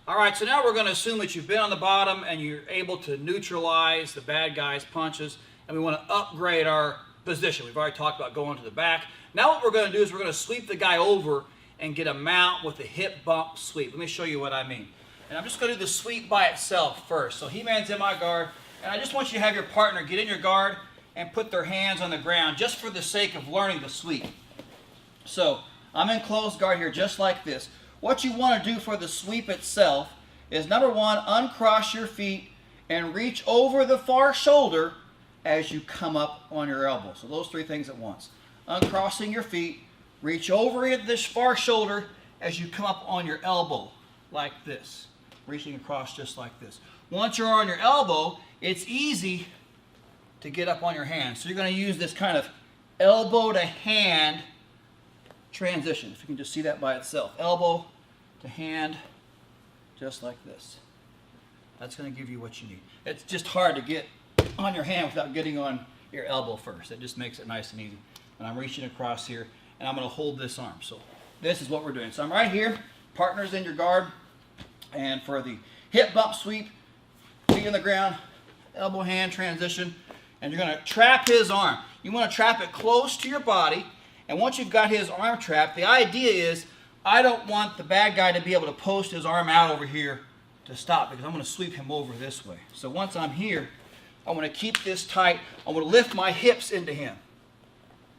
All right, so now we're going to assume that you've been on the bottom and you're able to neutralize the bad guy's punches, and we want to upgrade our position. We've already talked about going to the back. Now what we're going to do is we're going to sweep the guy over and get a mount with a hip bump sweep. Let me show you what I mean. And I'm just going to do the sweep by itself first. So He-Man's in my guard, and I just want you to have your partner get in your guard and put their hands on the ground just for the sake of learning the sweep. So I'm in closed guard here just like this. What you want to do for the sweep itself is, number one, uncross your feet and reach over the far shoulder as you come up on your elbow. So those three things at once. Uncrossing your feet, reach over this far shoulder as you come up on your elbow like this. Reaching across just like this. Once you're on your elbow, it's easy to get up on your hands. So you're going to use this kind of elbow to hand transition. If you can just see that by itself. Elbow to hand, just like this. That's going to give you what you need. It's just hard to get on your hand without getting on your elbow first. It just makes it nice and easy. And I'm reaching across here, and I'm going to hold this arm. So this is what we're doing. So I'm right here, partner's in your guard, and for the hip bump sweep, feet on the ground, elbow hand transition, and you're going to trap his arm. You want to trap it close to your body. And once you've got his arm trapped, the idea is I don't want the bad guy to be able to post his arm out over here to stop, because I'm going to sweep him over this way. So once I'm here, I want to keep this tight. I want to lift my hips into him.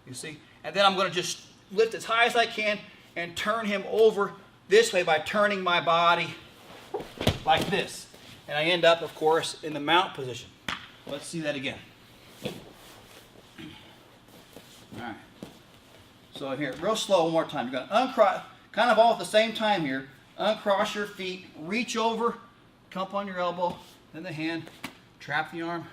You see? And then I'm going to just lift as high as I can and turn him over this way by turning my body like this. And I end up, of course, in the mount position. Let's see that again. All right. So here, real slow one more time. You're going to uncross, kind of all at the same time here. Uncross your feet, reach over, come up on your elbow, then the hand, trap the arm,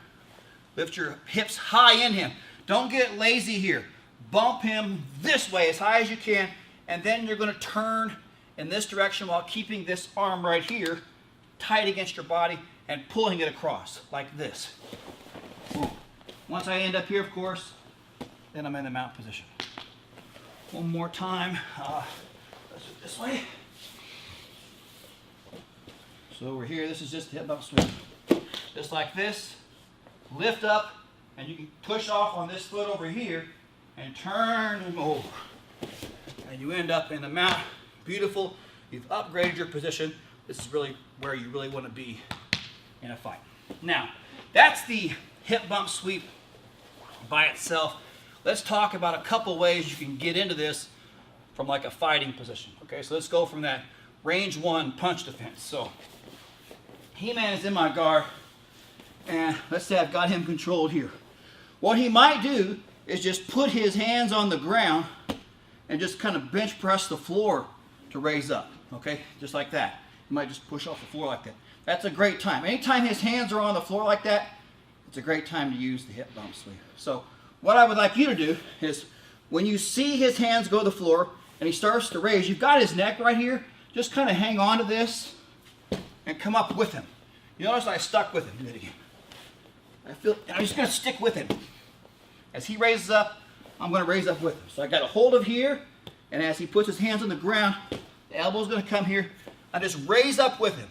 lift your hips high in him. Don't get lazy here. Bump him this way as high as you can, and then you're going to turn in this direction while keeping this arm right here tight against your body and pulling it across like this. Once I end up here, of course, then I'm in the mount position. One more time. Let's do it this way. So over here, this is just a hip bump sweep. Just like this. Lift up, and you can push off on this foot over here and turn him over. And you end up in the mount. Beautiful. You've upgraded your position. This is really where you really want to be in a fight. Now, that's the hip bump sweep by itself. Let's talk about a couple ways you can get into this from like a fighting position. Okay, so let's go from that range one punch defense. So He-Man is in my guard, and let's say I've got him controlled here. What he might do is just put his hands on the ground and just kind of bench press the floor to raise up. Okay, just like that. You might just push off the floor like that. That's a great time. Anytime his hands are on the floor like that, it's a great time to use the hip bump sweep. So what I would like you to do is, when you see his hands go to the floor and he starts to raise, you've got his neck right here, just kind of hang on to this and come up with him. You notice I stuck with him. Do it again. I'm just going to stick with him. As he raises up, I'm going to raise up with him. So I got a hold of here, and as he puts his hands on the ground, the elbow's going to come here. I just raise up with him.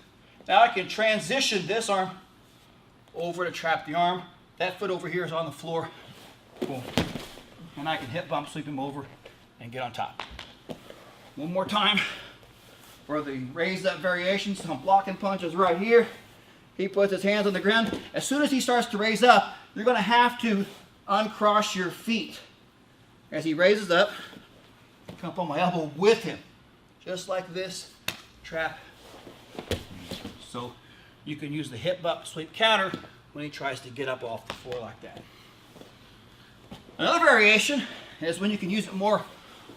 Now I can transition this arm over to trap the arm. That foot over here is on the floor. Boom. And I can hip bump sweep him over and get on top. One more time for the raised up variation. So I'm blocking punches right here. He puts his hands on the ground. As soon as he starts to raise up, you're going to have to uncross your feet. As he raises up, come up on my elbow with him. Just like this. Trap. So you can use the hip bump sweep counter when he tries to get up off the floor like that. Another variation is when you can use it more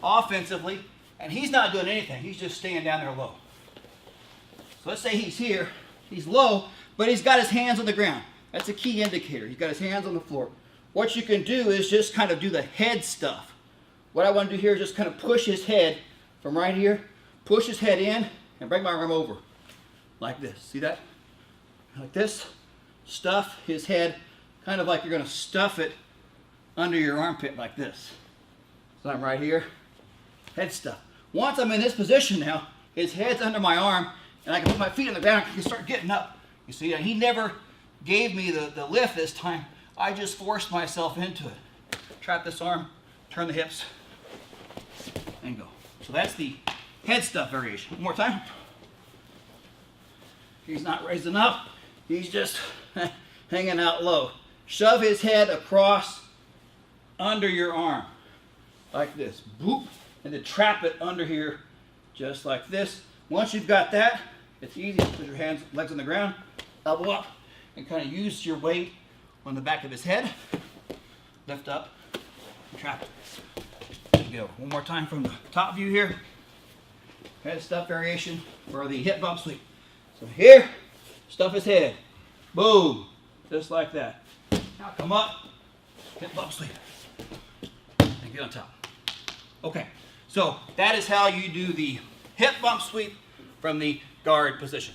offensively, and he's not doing anything. He's just staying down there low. So let's say he's here. He's low, but he's got his hands on the ground. That's a key indicator. He's got his hands on the floor. What you can do is just kind of do the head stuff. What I want to do here is just kind of push his head from right here, push his head in, and bring my arm over. Like this. See that? Like this. Stuff his head, kind of like you're going to stuff it under your armpit like this. So I'm right here. Head stuff. Once I'm in this position now, his head's under my arm, and I can put my feet on the ground and start getting up. You see, he never gave me the lift this time. I just forced myself into it. Trap this arm, turn the hips, and go. So that's the head stuff variation. One more time. He's not raising up. He's just hanging out low. Shove his head across under your arm, like this. Boop, and then trap it under here, just like this. Once you've got that, it's easy. Put your hands, legs on the ground, elbow up, and kind of use your weight on the back of his head. Lift up, and trap it. Go. One more time from the top view here. Head stuff variation for the hip bump sweep. So here, stuff his head. Boom, just like that. Now come up, hip bump sweep, and get on top. Okay, so that is how you do the hip bump sweep from the guard position.